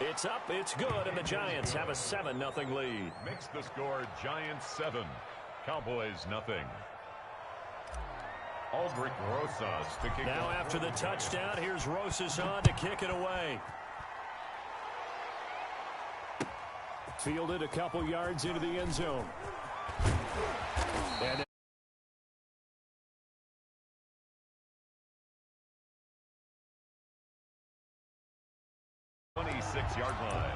It's up, it's good, and the Giants have a 7-0 lead. Makes the score Giants 7, Cowboys nothing. Aldrich Rosas to kick. Now after the touchdown, here's Rosas on to kick it away. Fielded a couple yards into the end zone. And 26-yard line.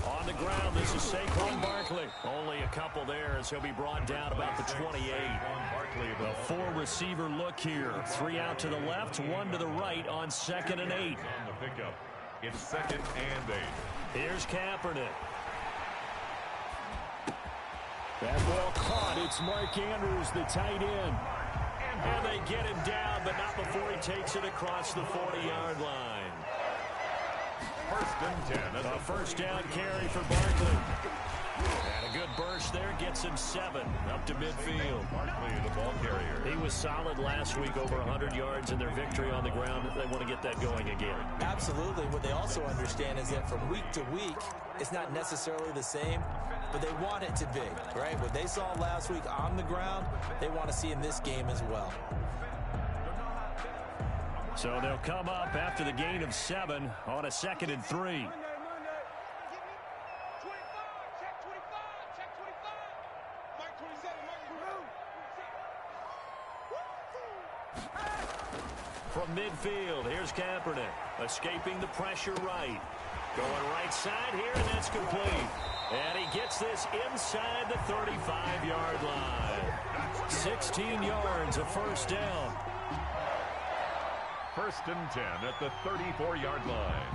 On the ground, this is Saquon Barkley. Only a couple there as he'll be brought down about the 28. The four-receiver look here. 3 out to the left, 1 to the right on 2nd and 8. On the pickup, it's 2nd and 8. Here's Kaepernick. that ball caught. It's Mark Andrews, the tight end. And they get him down, but not before he takes it across the 40-yard line. 1st and 10. A first down carry for Barkley. And a good burst there gets him 7 up to midfield. Barkley, the ball carrier. He was solid last week, over 100 yards in their victory on the ground. They want to get that going again. Absolutely. What they also understand is that from week to week, it's not necessarily the same, but they want it to be, right? What they saw last week on the ground, they want to see in this game as well. So they'll come up after the gain of 7 on a 2nd and 3. From midfield, here's Kaepernick, escaping the pressure right. Going right side here, and that's complete. And he gets this inside the 35-yard line. 16 yards, a first down. 1st and 10 at the 34-yard line.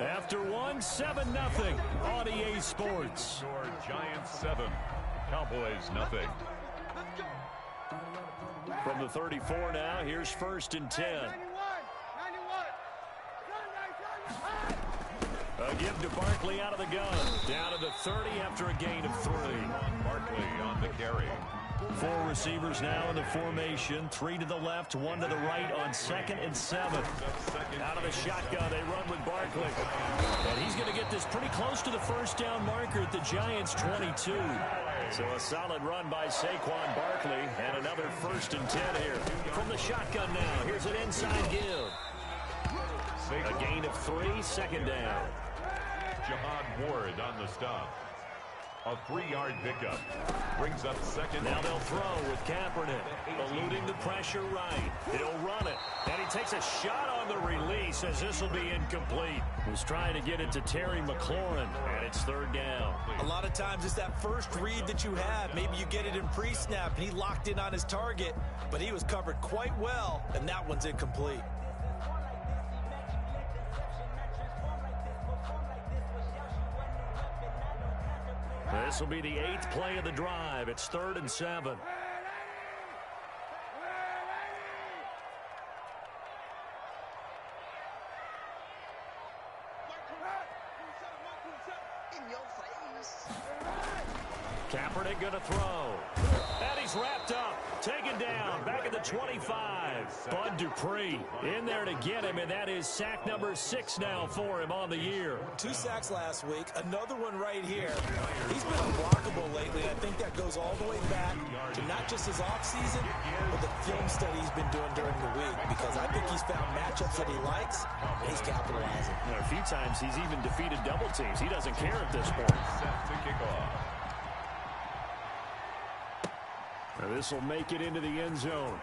After 1, 7-0 on EA Sports. Score Giants 7, Cowboys nothing. From the 34 now, here's 1st and 10. A give to Barkley out of the gun. Down to the 30 after a gain of 3. Barkley on the carry. 4 receivers now in the formation. 3 to the left, 1 to the right on 2nd and 7. Out of the shotgun, they run with Barkley. And he's going to get this pretty close to the first down marker at the Giants' 22. So a solid run by Saquon Barkley, and another 1st and 10 here. From the shotgun now, here's an inside give. A gain of 3, 2nd down. Jahad Ward on the stop. A 3-yard pickup. Brings up 2nd. Now they'll throw with Kaepernick. Eluding the pressure right. He'll run it. And he takes a shot on the release as this will be incomplete. Was trying to get it to Terry McLaurin, and it's 3rd down. A lot of times it's that first read that you have. Maybe you get it in pre-snap, and he locked in on his target, but he was covered quite well, and that one's incomplete. This will be the 8th play of the drive. It's 3rd and 7. Kaepernick going to throw. And he's wrapped up. Taken down. Back at the 25. Bud Dupree in there to get him, and that is sack number 6 now for him on the year. 2 sacks last week. Another one right here. He's been unblockable lately. I think that goes all the way back to not just his offseason, but the film study he's been doing during the week, because I think he's found matchups that he likes, and he's capitalizing. A few times he's even defeated double teams. He doesn't care at this point. Set to kick off. This will make it into the end zone.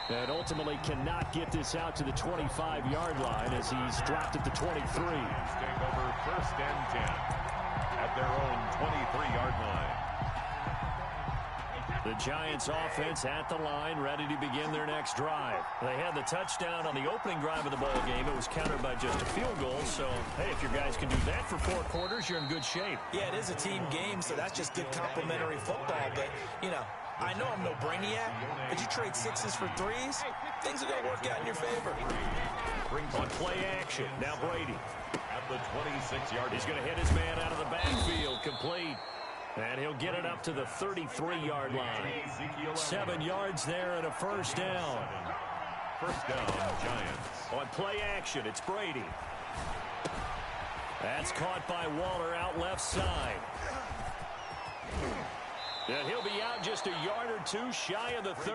And ultimately cannot get this out to the 25-yard line as he's dropped at the 23. Take over 1st and 10 at their own 23-yard line. The Giants offense at the line, ready to begin their next drive. They had the touchdown on the opening drive of the ball game. It was countered by just a field goal. So, hey, if your guys can do that for 4 quarters, you're in good shape. Yeah, it is a team game, so that's just good complimentary football. But, you know, I know I'm no brainiac, but you trade 6s for 3s, things are going to work out in your favor. On play action, now Brady. At the 26-yard. He's going to hit his man out of the backfield, complete. And he'll get it up to the 33-yard line. 7 yards there and a first down. First down, Giants. On play action, it's Brady. That's caught by Waller out left side. And he'll be out just a yard or 2 shy of the 30.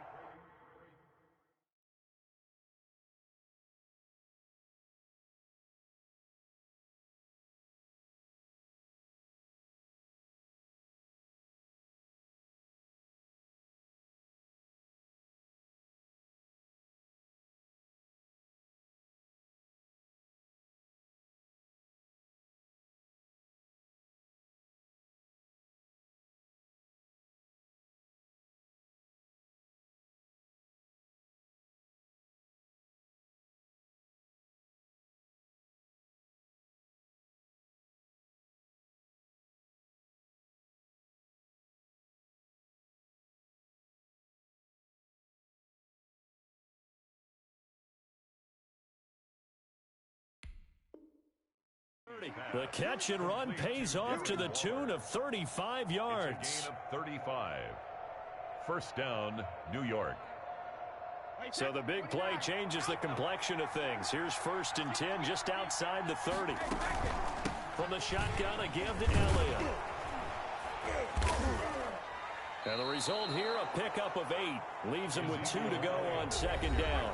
The catch and run pays off to the tune of 35 yards. It's a gain of 35. First down, New York. So the big play changes the complexion of things. Here's 1st and 10 just outside the 30. From the shotgun, a give to Elliott. And the result here, a pickup of 8. Leaves him with 2 to go on 2nd down.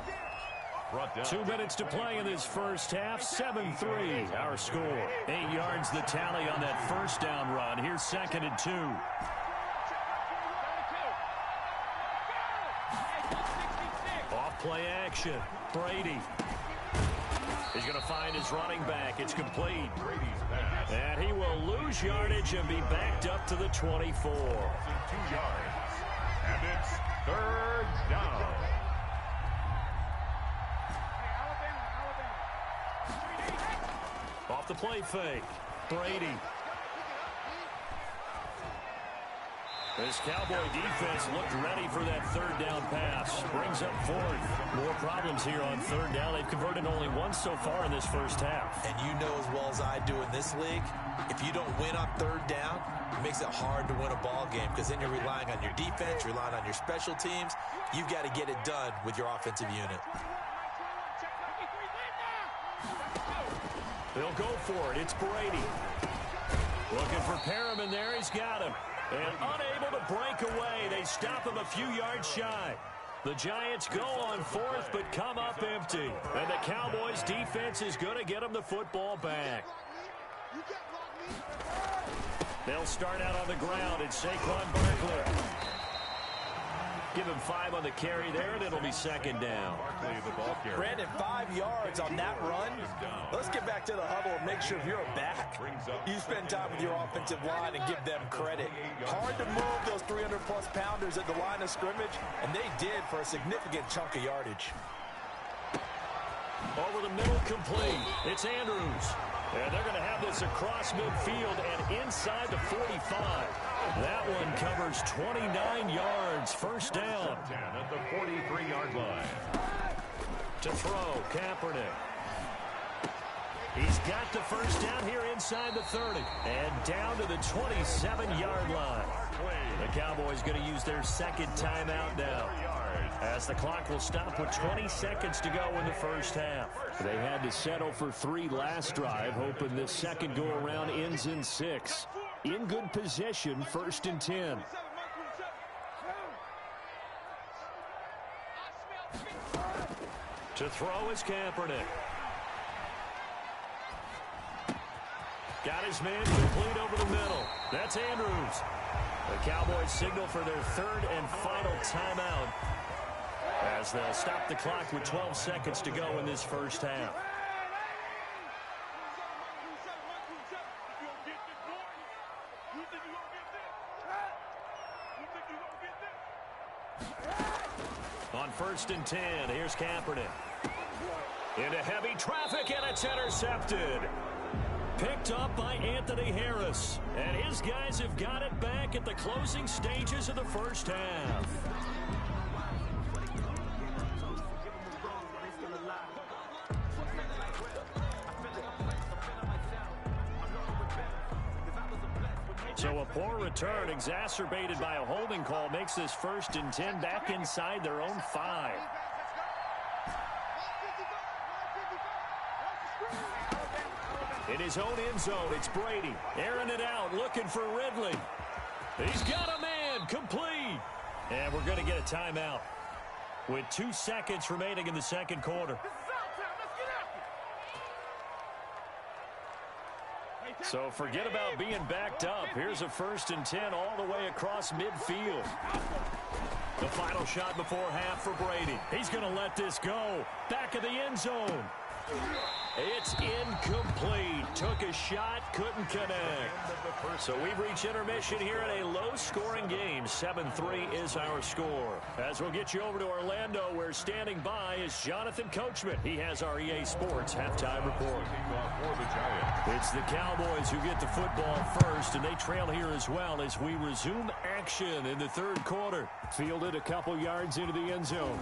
2 minutes to play in this first half. 7-3 our score. 8 yards the tally on that first down run. Here's 2nd and 2. Off play action. Brady. He's going to find his running back. It's complete. Brady's pass. And he will lose yardage and be backed up to the 24. 2 yards. And it's 3rd down. Off the play fake. Brady. This Cowboy defense looked ready for that 3rd down pass. Brings up 4th. More problems here on 3rd down. They've converted only once so far in this first half. And you know as well as I do in this league, if you don't win on 3rd down, it makes it hard to win a ball game because then you're relying on your defense, relying on your special teams. You've got to get it done with your offensive unit. They'll go for it. It's Brady. Looking for Perriman there. He's got him. And unable to break away. They stop him a few yards shy. The Giants go on 4th but come up empty. And the Cowboys defense is going to get them the football back. They'll start out on the ground. It's Saquon Barkley. Give him 5 on the carry there, and it'll be 2nd down. Brandon, 5 yards on that run. Let's get back to the huddle and make sure if you're a back, you spend time with your offensive line and give them credit. Hard to move those 300-plus pounders at the line of scrimmage, and they did for a significant chunk of yardage. Over the middle, complete. It's Andrews. And they're going to have this across midfield and inside the 45. That one covers 29 yards. First down. 10 at the 43-yard line. To throw, Kaepernick. He's got the first down here inside the 30. And down to the 27-yard line. The Cowboys going to use their 2nd timeout now, as the clock will stop with 20 seconds to go in the first half. They had to settle for 3 last drive, hoping this second go-around ends in 6. In good position, 1st and 10. To throw is Kaepernick. Got his man complete over the middle. That's Andrews. The Cowboys signal for their 3rd and final timeout, as they'll stop the clock with 12 seconds to go in this first half. 1st and 10. Here's Kaepernick. Into heavy traffic, and it's intercepted. Picked up by Anthony Harris. And his guys have got it back at the closing stages of the first half. So a poor return exacerbated by a holding call makes this 1st and 10 back inside their own 5. In his own end zone, it's Brady. Airing it out, looking for Ridley. He's got a man, complete. And we're going to get a timeout with 2 seconds remaining in the second quarter. So forget about being backed up. Here's a 1st and 10 all the way across midfield. The final shot before half for Brady. He's going to let this go. Back of the end zone. It's incomplete. Took a shot, couldn't connect. So we've reached intermission here in a low-scoring game. 7-3 is our score. As we'll get you over to Orlando, where standing by is Jonathan Coachman. He has our EA Sports halftime report. It's the Cowboys who get the football first, and they trail here as well as we resume action in the third quarter. Fielded a couple yards into the end zone.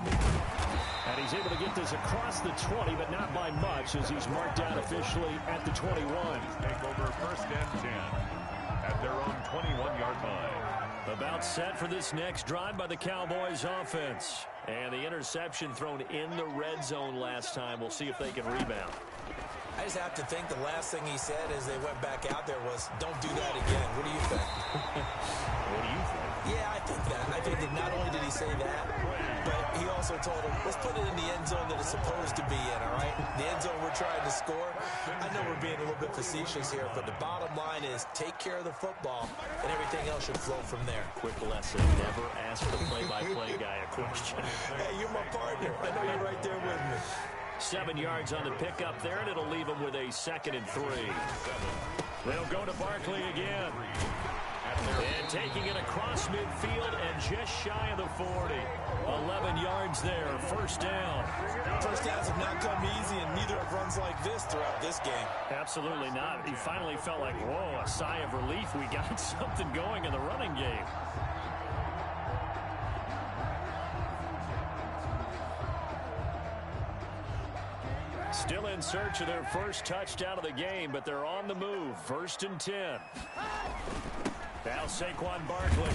And he's able to get this across the 20, but not by much, as he's marked down officially at the 21. Take over 1st and 10 at their own 21-yard line. About set for this next drive by the Cowboys offense. And the interception thrown in the red zone last time. We'll see if they can rebound. I just have to think the last thing he said as they went back out there was, don't do that again. What do you think? What do you think? Yeah, I think that. I think that not only did he say that, but he also told him, let's put it in the end zone that it's supposed to be in, all right? The end zone we're trying to score. I know we're being a little bit facetious here, but the bottom line is take care of the football, and everything else should flow from there. Quick lesson, never ask the play-by-play guy a question. Hey, you're my partner. I know you're right there with me. 7 yards on the pickup there, and it'll leave him with a 2nd and 3. They'll go to Barkley again. And taking it across midfield and just shy of the 40. 11 yards there, 1st down. First downs have not come easy, and neither have runs like this throughout this game. Absolutely not. He finally felt like, whoa, a sigh of relief. We got something going in the running game. Still in search of their first touchdown of the game, but they're on the move. 1st and 10. Now Saquon Barkley.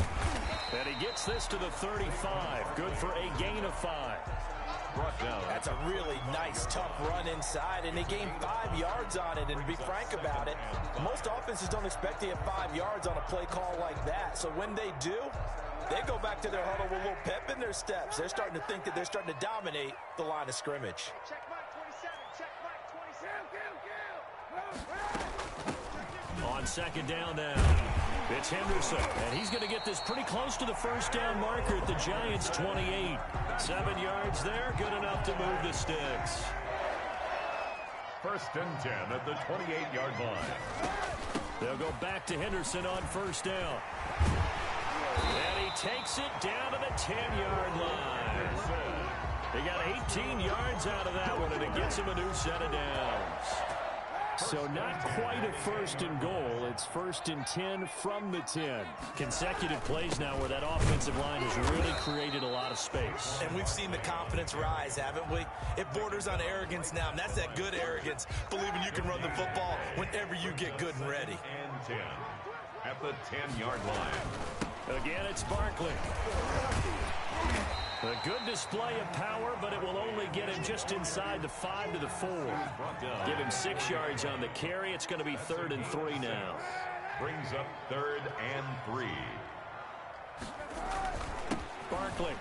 And he gets this to the 35. Good for a gain of 5. Brought down. That's a really nice, tough run inside, and they gained 5 yards on it. And to be frank about it, most offenses don't expect to get 5 yards on a play call like that. So when they do, they go back to their huddle with a little pep in their steps. They're starting to think that they're starting to dominate the line of scrimmage. On 2nd down now, it's Henderson, and he's going to get this pretty close to the 1st down marker at the Giants' 28. 7 yards there, good enough to move the sticks. 1st and 10 at the 28-yard line. They'll go back to Henderson on 1st down. And he takes it down to the 10-yard line. He got 18 yards out of that one, and it gets him a new set of downs. So not quite a 1st and goal. It's 1st and 10 from the 10. Consecutive plays now where that offensive line has really created a lot of space. And we've seen the confidence rise, haven't we? It borders on arrogance now, and that's that good arrogance, believing you can run the football whenever you get good and ready. And 10 at the 10-yard line. Again, it's Barkley. A good display of power, but it will only get him just inside the 5 to the 4. Give him 6 yards on the carry. It's going to be 3rd and 3 now. Brings up 3rd and 3. Barkley.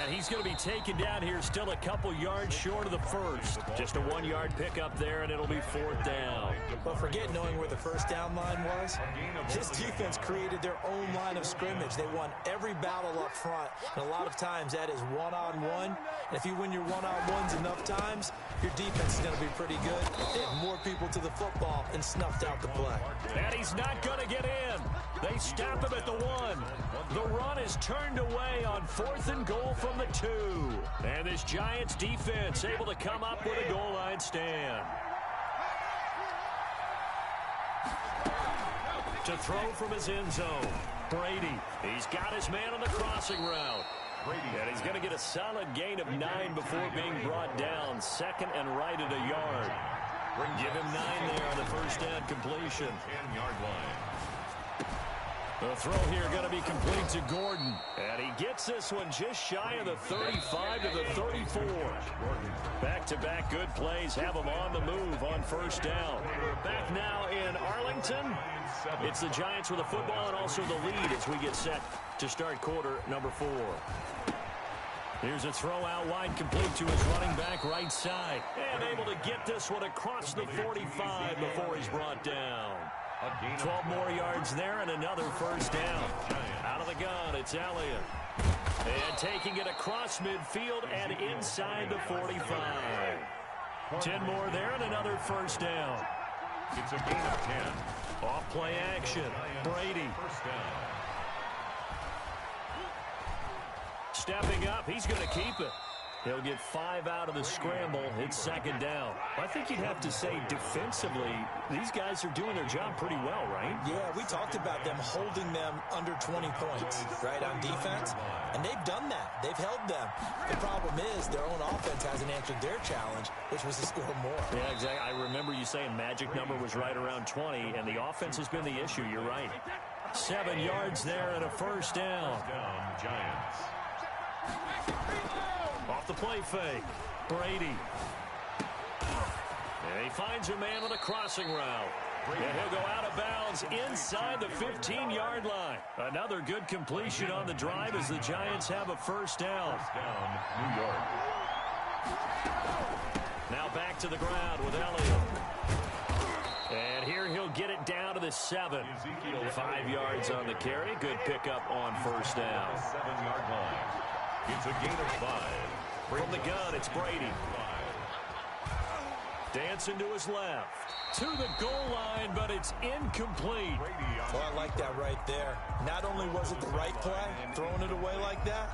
And he's going to be taken down here, still a couple yards short of the 1st. Just a 1-yard pickup there, and it'll be 4th down. But forget knowing where the 1st down line was. This defense created their own line of scrimmage. They won every battle up front, and a lot of times that is one-on-one. And if you win your one-on-ones enough times, your defense is going to be pretty good. They have more people to the football and snuffed out the play. And he's not going to get in. They stop him at the 1. The run is turned away on 4th and goal from from the 2. And this Giants defense able to come up with a goal line stand. To throw from his end zone. Brady. He's got his man on the crossing route. And he's going to get a solid gain of 9 before being brought down. Second and right at a yard. Give him 9 there on the first down completion. 10-yard line. The throw here going to be complete to Gordon. And he gets this one just shy of the 35 to the 34. Back-to-back good plays have him on the move on first down. Back now in Arlington. It's the Giants with the football and also the lead as we get set to start quarter number 4. Here's a throw out wide, complete to his running back right side. And able to get this one across the 45 before he's brought down. 12 more yards there and another first down. Out of the gun, it's Elliott. And taking it across midfield and inside the 45. 10 more there and another first down. It's a gain of 10. Off play action. Brady. First down. Stepping up, he's going to keep it. He'll get 5 out of the scramble. It's second down. I think you'd have to say defensively, these guys are doing their job pretty well, right? Yeah, we talked about them holding them under 20 points, right, on defense. And they've done that. They've held them. The problem is their own offense hasn't answered their challenge, which was to score more. Yeah, exactly. I remember you saying magic number was right around 20, and the offense has been the issue. You're right. 7 yards there and a first down. Giants. Off the play fake. Brady. And he finds a man on a crossing route. And he'll go out of bounds inside the 15-yard line. Another good completion on the drive as the Giants have a first down. First down, New York. Now back to the ground with Elliott. And here he'll get it down to the 7. 5 yards on the carry. Good pickup on first down. 7-yard line. It's a gain of 5. From the gun, it's Brady. Dancing to his left. To the goal line, but it's incomplete. Well, I like that right there. Not only was it the right play, throwing it away like that,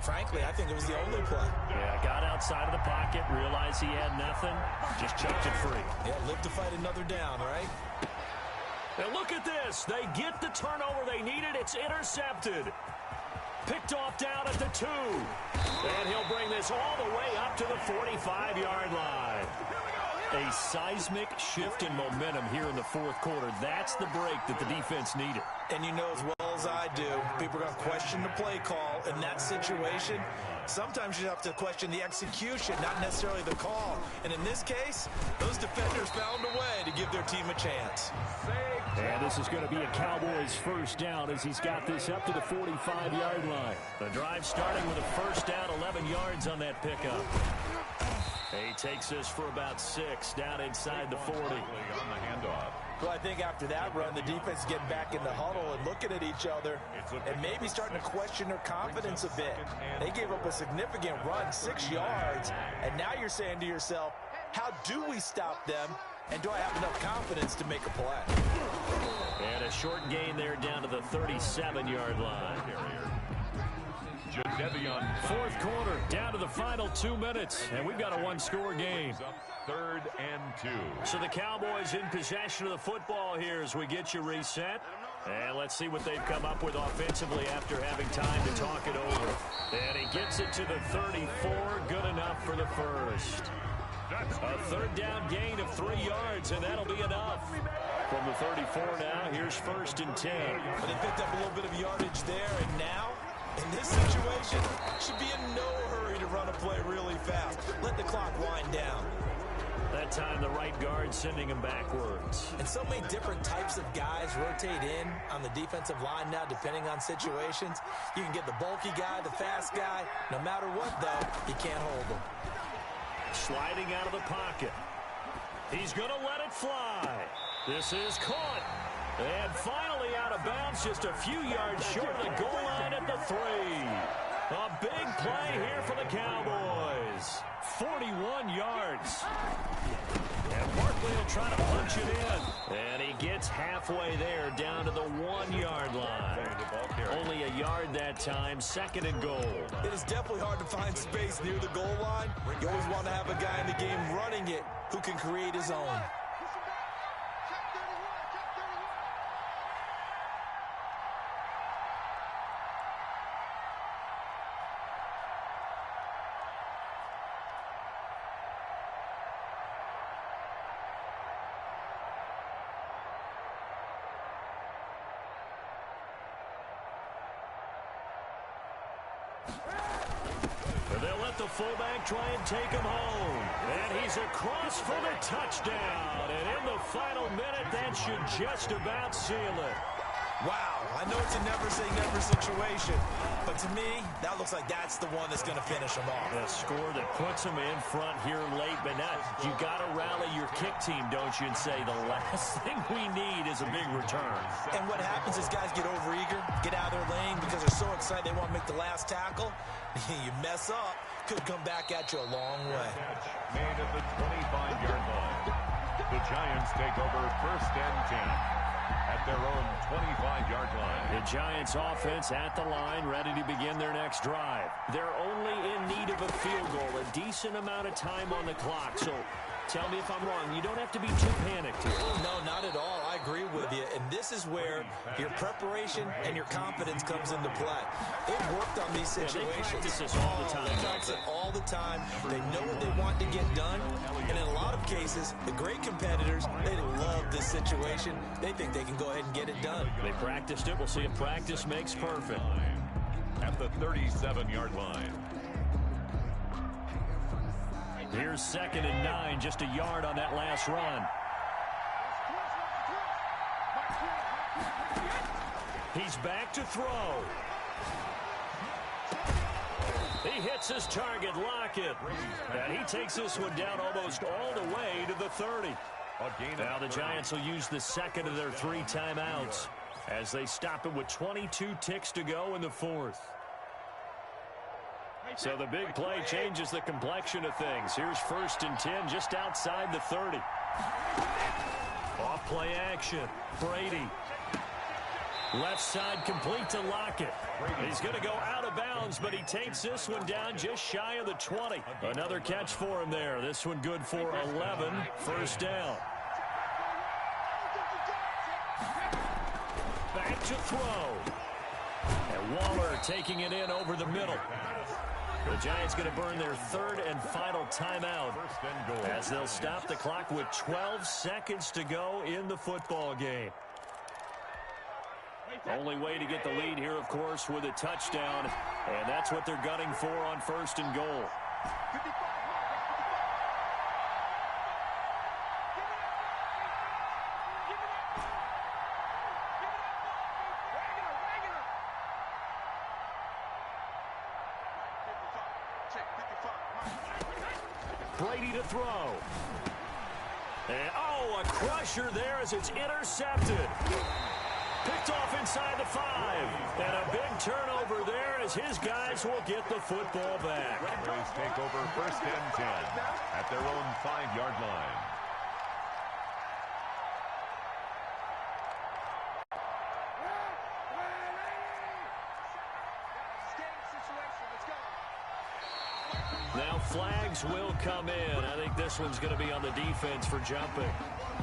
frankly, I think it was the only play. Yeah, got outside of the pocket, realized he had nothing, just chucked it free. Yeah, live to fight another down, right? And look at this. They get the turnover they needed. It's intercepted. Picked off down at the 2. And he'll bring this all the way up to the 45-yard line. A seismic shift in momentum here in the fourth quarter. That's the break that the defense needed. And you know as well as I do, people are going to question the play call in that situation. Sometimes you have to question the execution, not necessarily the call. And in this case, those defenders found a way to give their team a chance. And this is going to be a Cowboys first down as he's got this up to the 45-yard line. The drive starting with a first down, 11 yards on that pickup. He takes this for about 6 down inside the 40. On the handoff. Well, I think after that run, the defense is getting back in the huddle and looking at each other and maybe starting to question their confidence a bit. They gave up a significant run, 6 yards, and now you're saying to yourself, how do we stop them, and do I have enough confidence to make a play? And a short gain there down to the 37-yard line. Fourth quarter, down to the final 2 minutes, and we've got a one-score game. 3rd and 2. So the Cowboys in possession of the football here as we get you reset. And let's see what they've come up with offensively after having time to talk it over. And he gets it to the 34, good enough for the first. A third down gain of 3 yards, and that'll be enough. From the 34 now, here's 1st and 10. But they picked up a little bit of yardage there, and now, in this situation, should be in no hurry to run a play really fast. Let the clock wind down. That time, the right guard sending him backwards. And so many different types of guys rotate in on the defensive line now, depending on situations. You can get the bulky guy, the fast guy. No matter what, though, you can't hold them. Sliding out of the pocket. He's going to let it fly. This is caught. And finally out of bounds, just a few yards short of the goal line at the 3. A big play here for the Cowboys. 41 yards. And Barkley will trying to punch it in. And he gets halfway there, down to the 1-yard line. Only a yard that time, 2nd and goal. It is definitely hard to find space near the goal line. You always want to have a guy in the game running it who can create his own. They'll let the fullback try and take him home. And he's across for the touchdown. And in the final minute, that should just about seal it. Wow, I know it's a never-say-never situation, but to me, that looks like that's the one that's going to finish him off. A score that puts him in front here late, but now you got to rally your kick team, don't you, and say the last thing we need is a big return. And what happens is guys get overeager, get out of their lane because they're so excited they want to make the last tackle. You mess up, could come back at you a long way. Made at the 25-yard line. The Giants take over 1st and 10. At their own 25-yard line. The Giants offense at the line, ready to begin their next drive. They're only in need of a field goal, a decent amount of time on the clock. So tell me if I'm wrong. You don't have to be too panicked here. No, not at all. I agree with you. And this is where your preparation and your confidence comes into play. They've worked on these situations. They practice this all the time. They practice it all the time. They know what they want to get done. And in a lot of cases, the great competitors, they love this situation. They think they can go ahead and get it done. They practiced it. We'll see if practice makes perfect. At the 37-yard line. Here's 2nd and 9, just a yard on that last run. He's back to throw. He hits his target, Lockett. And he takes this one down almost all the way to the 30. Now the Giants will use the 2nd of their 3 timeouts as they stop it with 22 ticks to go in the 4th. So the big play changes the complexion of things. Here's 1st and 10 just outside the 30. Off play action. Brady. Left side complete to Lockett. He's going to go out of bounds, but he takes this one down just shy of the 20. Another catch for him there. This one good for 11. 1st down. Back to throw. And Waller taking it in over the middle. The Giants going to burn their 3rd and final timeout as they'll stop the clock with 12 seconds to go in the football game. Only way to get the lead here, of course, with a touchdown, and that's what they're gunning for on 1st and goal. Brady to throw. And, a crusher there as it's intercepted. Picked off inside the 5. And a big turnover there as his guys will get the football back. Rays take over 1st and 10 at their own 5-yard line. Now flags will come in. I think this one's going to be on the defense for jumping.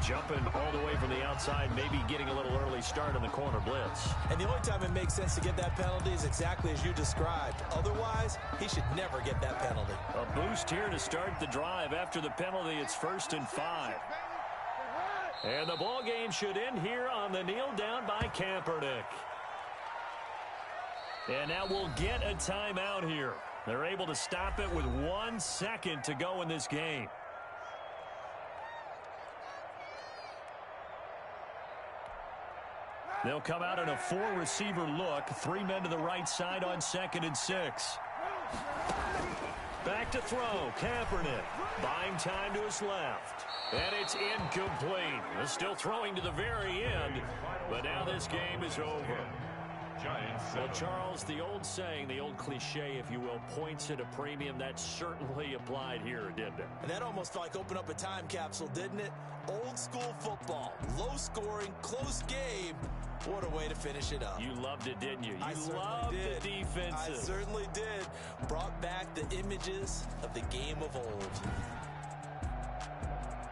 Jumping all the way from the outside, maybe getting a little early start in the corner blitz. And the only time it makes sense to get that penalty is exactly as you described. Otherwise, he should never get that penalty. A boost here to start the drive. After the penalty, it's 1st and 5. And the ball game should end here on the kneel down by Kaepernick. And now we'll get a timeout here. They're able to stop it with 1 second to go in this game. They'll come out in a 4-receiver look. 3 men to the right side on 2nd and 6. Back to throw. Kaepernick buying time to his left. And it's incomplete. They're still throwing to the very end. But now this game is over. Giants Well, 7. Charles, the old saying, the old cliche, if you will, points at a premium, that certainly applied here, didn't it? And that almost like opened up a time capsule, didn't it? Old school football, low scoring, close game. What a way to finish it up. You loved it, didn't you? I You loved did. the defenses. I certainly did. Brought back the images of the game of old.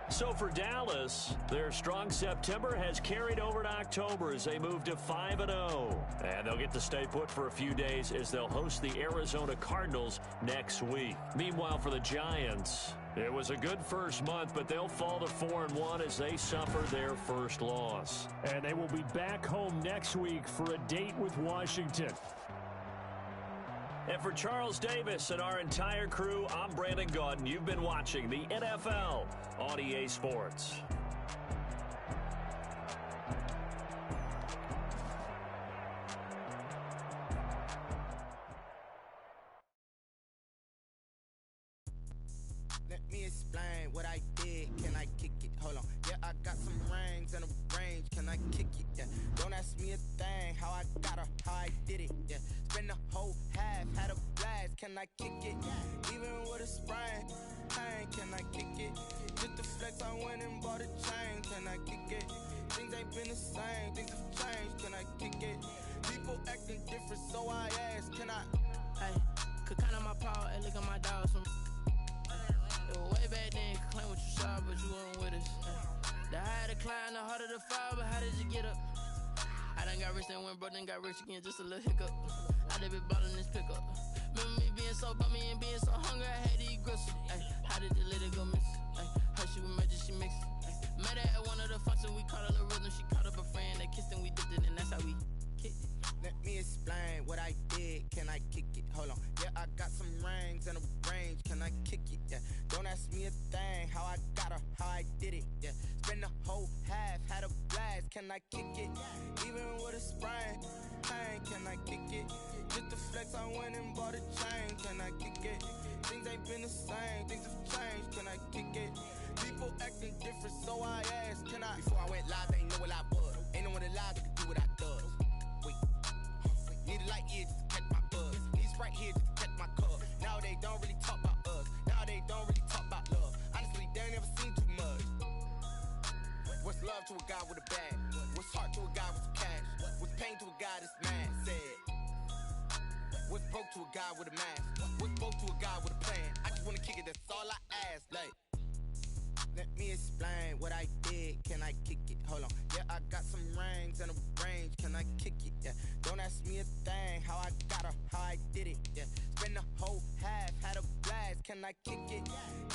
So for Dallas, their strong September has carried over to October as they move to 5-0. And they'll get to stay put for a few days as they'll host the Arizona Cardinals next week. Meanwhile, for the Giants, it was a good first month, but they'll fall to 4-1 as they suffer their first loss. And they will be back home next week for a date with Washington. And for Charles Davis and our entire crew, I'm Brandon Gaudin. You've been watching the NFL on EA Sports. Let me explain what I did. Can I kick it? Hold on. Yeah, I got some rings and a range. Can I kick it? Yeah. Don't ask me a thing. How I got her, how I did it. Yeah. Spend the whole half, had a blast. Can I kick it? Even with a sprain. Pain, can I kick it? Just the flex, I went and bought a chain. Can I kick it? Things ain't been the same. Things have changed. Can I kick it? People acting different, so I ask. Can I? Hey, could count on my power and look at my dogs from. It was way back then, could claim what you saw, but you weren't with us. The higher the climb, the harder the fall, but how did you get up? I done got rich, then went broke, then got rich again, just a little hiccup. I done been ballin' this pickup. Remember me being so bummy and being so hungry, I had to eat gristle. Ay, how did the little go miss? Ay, her she was magic, she mixed. Met her at one of the functions, we caught a little rhythm, she caught up a friend, they kissed and we dipped it, and that's how we kicked it. Let me explain what I did. Can I kick it? Hold on. Yeah, I got some rings and a range. Can I kick it? Yeah. Don't ask me a thing. How I got her, how I did it. Yeah. Spend the whole half, had a blast. Can I kick it? Even with a sprain. Pain, can I kick it? Just the flex, I went and bought a chain. Can I kick it? Things ain't been the same. Things have changed. Can I kick it? People acting different, so I asked. Can I? Before I went live, they ain't know what I was. Ain't no one alive that could do what I does. Need a light year just to catch my buzz. Need Sprite here just to catch my cup. Now they don't really talk about us. Now they don't really talk about love. Honestly, they ain't never seen too much. What's love to a guy with a bag? What's heart to a guy with some cash? What's pain to a guy that's mad? Said. What's broke to a guy with a mask? What's broke to a guy with a plan? I just wanna kick it, that's all I ask. Like, let me explain what I did. Can I kick it? Hold on. Yeah, I got some rings and a range. Can I kick it? Yeah. Don't ask me a thing. How I got her, how I did it. Yeah. Spend the whole half, had a blast. Can I kick it?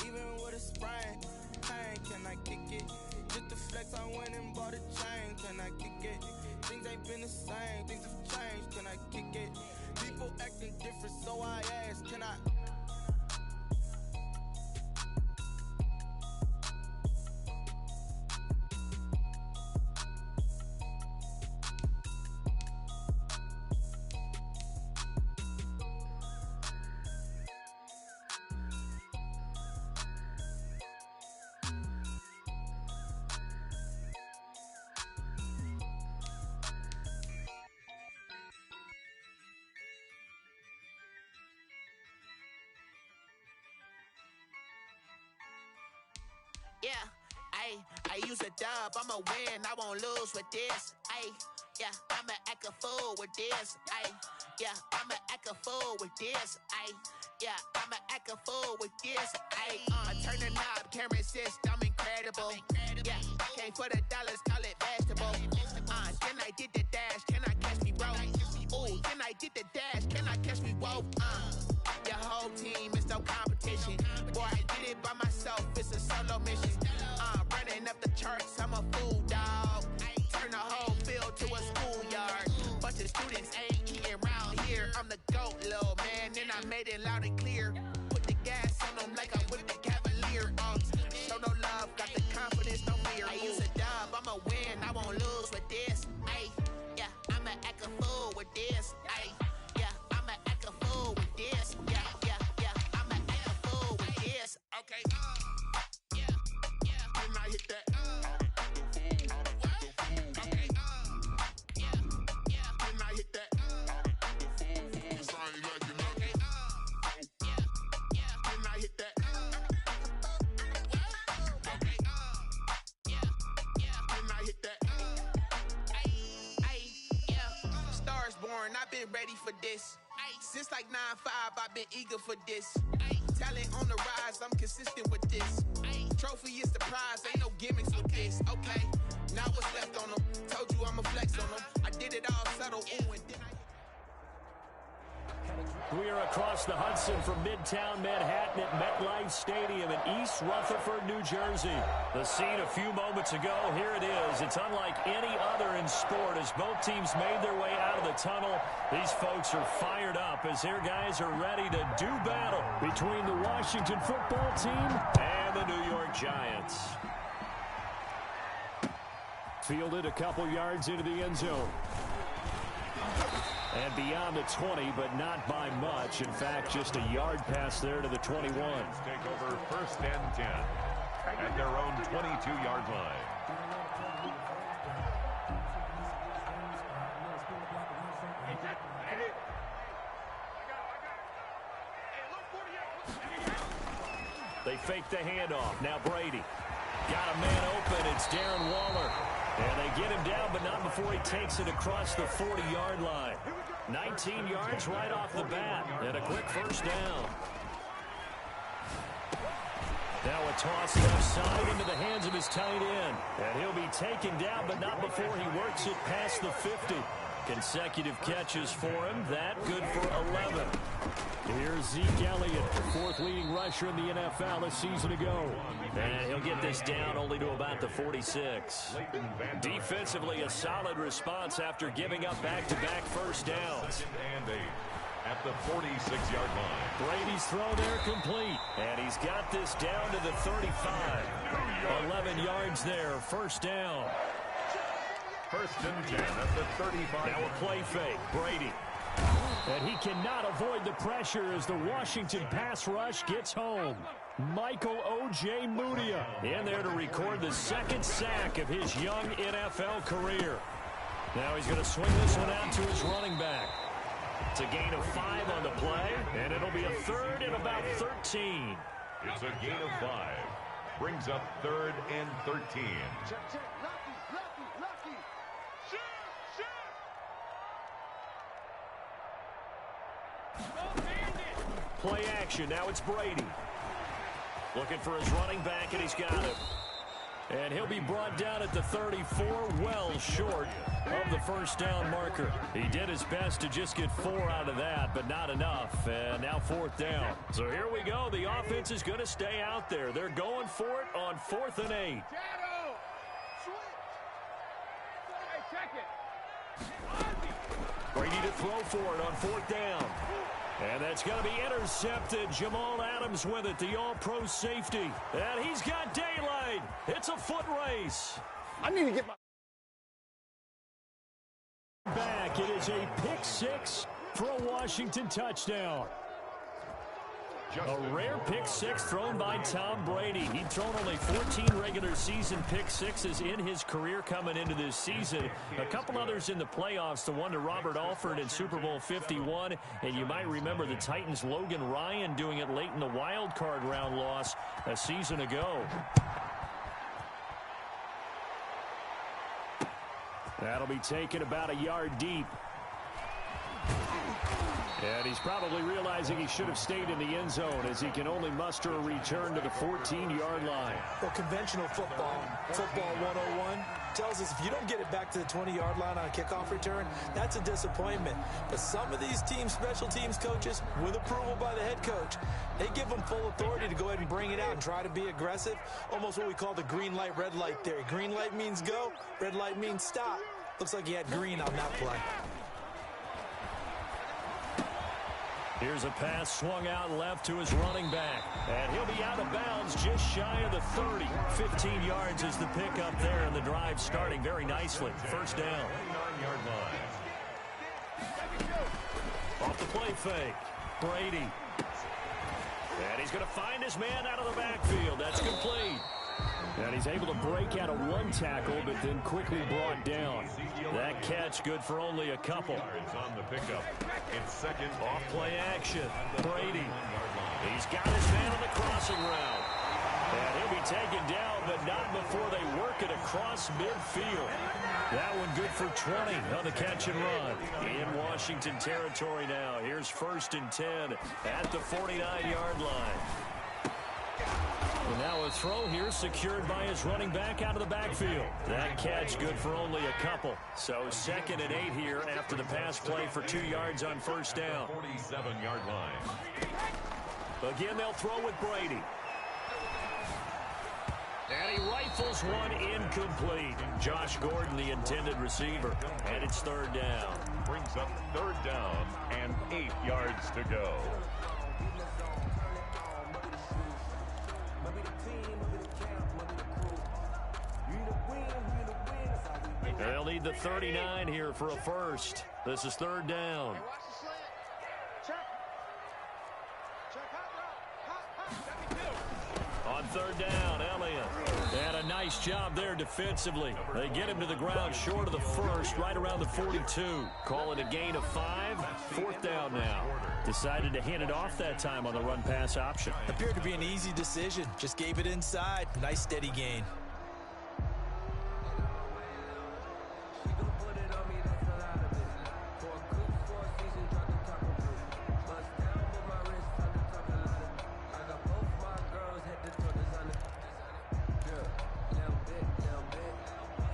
Even with a sprain. Pain, can I kick it? Just the flex, I went and bought a chain. Can I kick it? Things ain't been the same. Things have changed. Can I kick it? People acting different, so I ask. Can I? Yeah, I use a dub, I'ma win, I won't lose with this. Yeah, I'ma act a fool with this. Yeah, I'ma act a fool with this. Yeah, I'ma act a fool with this. I turn the knob, can't resist, I'm incredible. Yeah, came for the dollars, call it vegetable. Then I did the dash, can I catch me, bro? Ooh, then I did the dash, can I catch me, whoa? Your whole team is no competition. Boy, I did it by myself, it's a solo mission. Running up the charts, I'm a fool, dog. Turn the whole field to a schoolyard. Bunch of students ain't eating round here. I'm the GOAT, little man, and I made it loud and clear. Put the gas on them like I'm with the Cavalier. Show no love, got the confidence, no fear. I use a dub, I'ma win, I won't lose with this. Yeah, I'ma act a fool with this. Yeah, I'ma act a fool with this. Yeah, I'ma act a fool with this. Okay. Yeah. Then I hit that. Okay. Then I hit that. foreign, I've been ready for this. Since like 9-5, I've been eager for this. Talent on the rise, I'm consistent with this. Trophy is the prize, ain't no gimmicks with this. Okay, now what's left on them? Told you I'ma flex on them. I did it all subtle, ooh, and then We are across the Hudson from Midtown Manhattan at MetLife Stadium in East Rutherford, New Jersey. The scene a few moments ago, here it is. It's unlike any other in sport as both teams made their way out of the tunnel. These folks are fired up as their guys are ready to do battle between the Washington football team and the New York Giants. Fielded a couple yards into the end zone. And beyond the 20, but not by much. In fact, just a yard pass there to the 21. Take over 1st and 10 at their own 22-yard line. They fake the handoff. Now Brady. Got a man open. It's Darren Waller. And they get him down, but not before he takes it across the 40-yard line. 19 yards right off the bat, and a quick first down. Now a toss left side into the hands of his tight end. And he'll be taken down, but not before he works it past the 50. Consecutive catches for him. That good for 11. Here's Zeke Elliott, the 4th leading rusher in the NFL a season ago. And he'll get this down only to about the 46. Defensively, a solid response after giving up back-to-back first downs. And 8 at the 46-yard line. Brady's throw there complete. And he's got this down to the 35. 11 yards there, first down. 1st and 10 at the 35. Now a play fake, Brady. And he cannot avoid the pressure as the Washington pass rush gets home. Michael O.J. Mudia in there to record the 2nd sack of his young NFL career. Now he's going to swing this one out to his running back. It's a gain of 5 on the play, and it'll be a 3rd and about 13. It's a gain of 5. Brings up 3rd and 13. Play action. Now it's Brady. Looking for his running back, and he's got it. And he'll be brought down at the 34, well short of the first down marker. He did his best to just get 4 out of that, but not enough. And now 4th down. So here we go. The offense is going to stay out there. They're going for it on 4th and 8. Brady to throw for it on 4th down. And that's going to be intercepted. Jamal Adams with it, the all-pro safety. And he's got daylight. It's a foot race. I need to get my... Back, it is a pick 6 for a Washington touchdown. A rare pick 6 thrown by Tom Brady. He'd thrown only 14 regular season pick 6s in his career coming into this season. A couple others in the playoffs, the one to Robert Alford in Super Bowl 51. And you might remember the Titans' Logan Ryan doing it late in the wild card round loss a season ago. That'll be taken about a yard deep. And he's probably realizing he should have stayed in the end zone as he can only muster a return to the 14-yard line. Well, conventional football 101, tells us if you don't get it back to the 20-yard line on a kickoff return, that's a disappointment. But some of these teams, special teams coaches, with approval by the head coach, they give them full authority to go ahead and bring it out and try to be aggressive, almost what we call the green light, red light theory. Green light means go, red light means stop. Looks like he had green on that play. Here's a pass swung out left to his running back. And he'll be out of bounds just shy of the 30. 15 yards is the pickup there, and the drive starting very nicely. First down. 9-yard line. Off the play fake. Brady. And he's going to find his man out of the backfield. That's complete. And he's able to break out of one tackle, but then quickly brought down. That catch good for only a couple. On the pickup. It's second. Off play action. Brady. He's got his man on the crossing route. And he'll be taken down, but not before they work it across midfield. That one good for 20 on the catch and run. In Washington territory now. Here's 1st and 10 at the 49-yard line. And now a throw here secured by his running back out of the backfield. That catch good for only a couple. So 2nd and 8 here after the pass play for 2 yards on 1st down. 47-yard line. Again, they'll throw with Brady. And he rifles one incomplete. Josh Gordon, the intended receiver. And it's 3rd down. Brings up 3rd down and 8 yards to go. They'll need the 39 here for a first. This is 3rd down. On 3rd down, Elliott. And a nice job there defensively. They get him to the ground short of the first, right around the 42. Call it a gain of 5. 4th down now. Decided to hand it off that time on the run-pass option. Appeared to be an easy decision. Just gave it inside. Nice steady gain.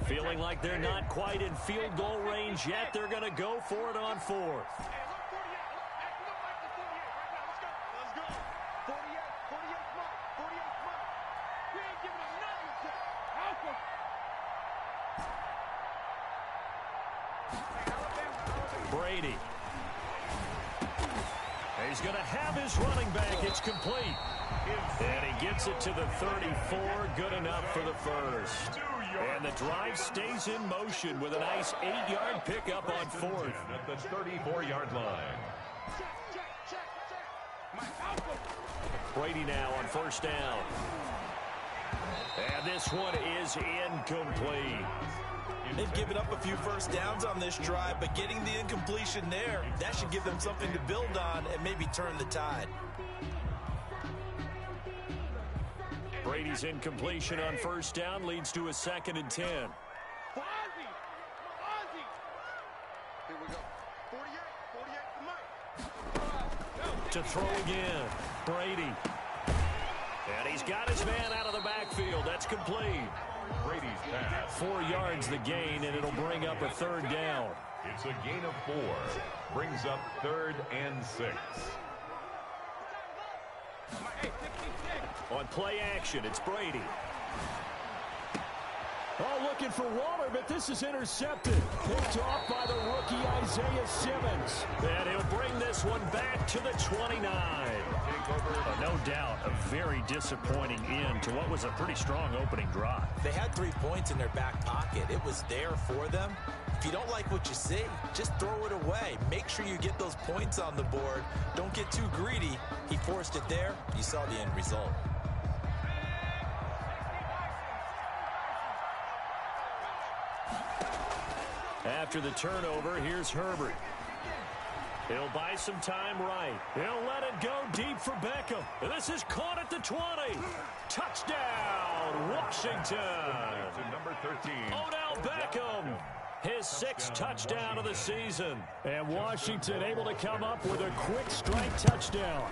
Feeling like they're not quite in field goal range yet. They're going to go for it on 4th. Brady. He's going to have his running back. It's complete. And he gets it to the 34. Good enough for the first. And the drive stays in motion with a nice 8-yard pickup on 4th. At the 34-yard line. Brady now on 1st down. And this one is incomplete. They've given up a few first downs on this drive, but getting the incompletion there, that should give them something to build on and maybe turn the tide. Brady's incompletion on 1st down leads to a 2nd and 10. To throw again, Brady. And he's got his man out of the backfield. That's complete. Brady's pass. 4 yards the gain, and it'll bring up a 3rd down. It's a gain of 4. Brings up 3rd and 6. On play action, it's Brady. Oh, looking for Waller, but this is intercepted. Picked off by the rookie Isaiah Simmons. And he'll bring this one back to the 29. No doubt, a very disappointing end to what was a pretty strong opening drive. They had 3 points in their back pocket. It was there for them. If you don't like what you see, just throw it away. Make sure you get those points on the board. Don't get too greedy. He forced it there. You saw the end result. After the turnover, here's Herbert. He'll buy some time right. He'll let it go deep for Beckham. This is caught at the 20. Touchdown, Washington. To number 13. Odell Beckham. His 6th touchdown of the season. And Washington able to come up with a quick strike touchdown.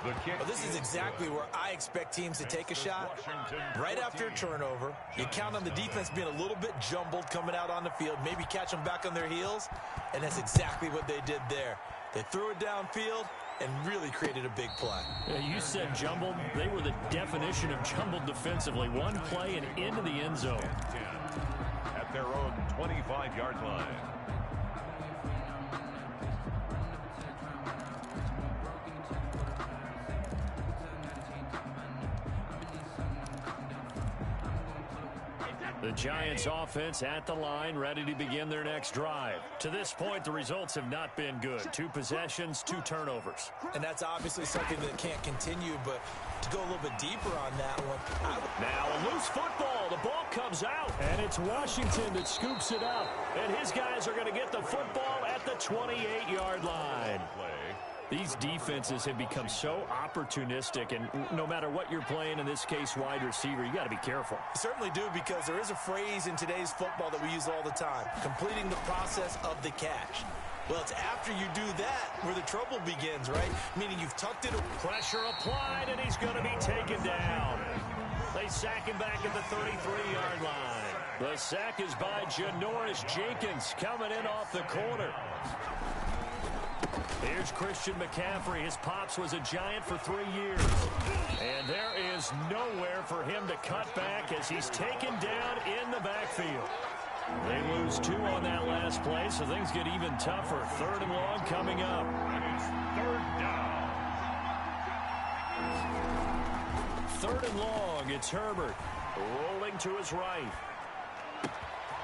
The kick. Well, this is exactly where I expect teams to take a shot. Right after a turnover, you count on the defense being a little bit jumbled coming out on the field, maybe catch them back on their heels, and that's exactly what they did there. They threw it downfield and really created a big play. Yeah, you said jumbled. They were the definition of jumbled defensively. One play and into the end zone. At their own 25-yard line. The Giants offense at the line, ready to begin their next drive. To this point, the results have not been good. 2 possessions, 2 turnovers. And that's obviously something that can't continue, but to go a little bit deeper on that one. Now a loose football. The ball comes out. And it's Washington that scoops it up. And his guys are going to get the football at the 28-yard line. These defenses have become so opportunistic, and no matter what you're playing, in this case wide receiver, you got to be careful. You certainly do, because there is a phrase in today's football that we use all the time, completing the process of the catch. Well, it's after you do that where the trouble begins, right? Meaning you've tucked it. Pressure applied, and he's going to be taken down. They sack him back at the 33-yard line. The sack is by Janoris Jenkins coming in off the corner. Here's Christian McCaffrey. His pops was a Giant for 3 years. And there is nowhere for him to cut back as he's taken down in the backfield. They lose 2 on that last play, so things get even tougher. 3rd and long coming up. It's 3rd down. 3rd and long. It's Herbert rolling to his right.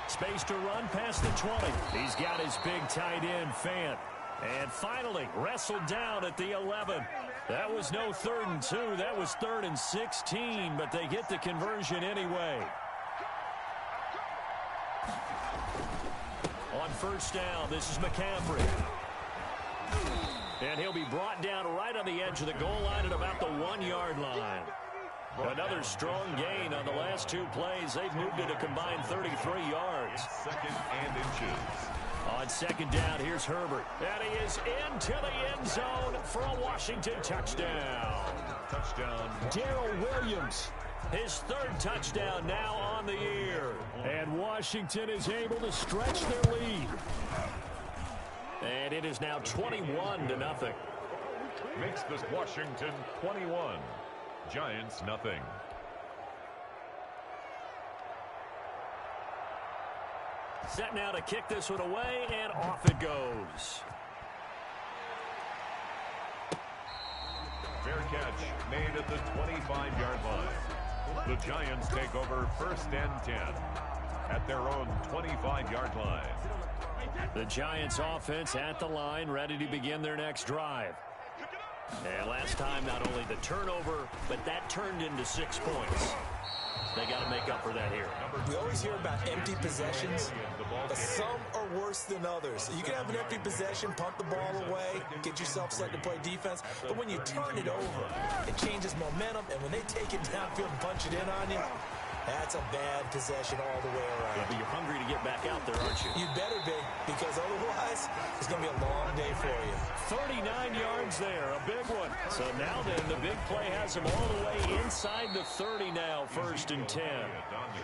Space to run past the 20. He's got his big tight end, Fant. And finally, wrestled down at the 11. That was no 3rd and 2. That was 3rd and 16, but they get the conversion anyway. On 1st down, this is McCaffrey. And he'll be brought down right on the edge of the goal line at about the 1-yard line. Another strong gain on the last 2 plays. They've moved it a combined 33 yards. 2nd and inches. On 2nd down, here's Herbert. And he is into the end zone for a Washington touchdown. Touchdown. Darrell Williams, his 3rd touchdown now on the year. And Washington is able to stretch their lead. And it is now 21-0. Makes this Washington 21. Giants nothing. Set now to kick this one away, and off it goes. Fair catch made at the 25-yard line. The Giants take over 1st and 10 at their own 25-yard line. The Giants offense at the line, ready to begin their next drive. And last time, not only the turnover, but that turned into 6 points. They got to make up for that here. We always hear about empty possessions, but some are worse than others. You can have an empty possession, punt the ball away, get yourself set to play defense, but when you turn it over, it changes momentum, and when they take it downfield and punch it in on you, that's a bad possession all the way around. Yeah, but you're hungry to get back out there, aren't you? You better be, because otherwise, it's going to be a long day for you. 39 yards there, a big one. So now then, the big play has him all the way inside the 30 now, 1st and 10.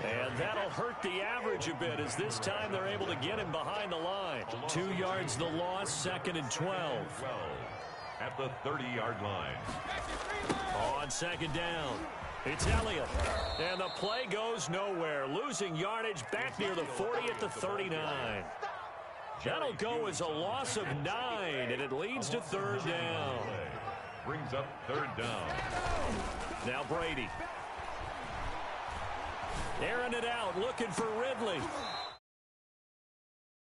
And that'll hurt the average a bit, as this time they're able to get him behind the line. 2 yards the loss, 2nd and 12. At the 30-yard line. On 2nd down, it's Elliott. And the play goes nowhere, losing yardage back near the 40 at the 39. That'll go as a loss of 9, and it leads to 3rd down. Brings up 3rd down. Now Brady. Airing it out, looking for Ridley.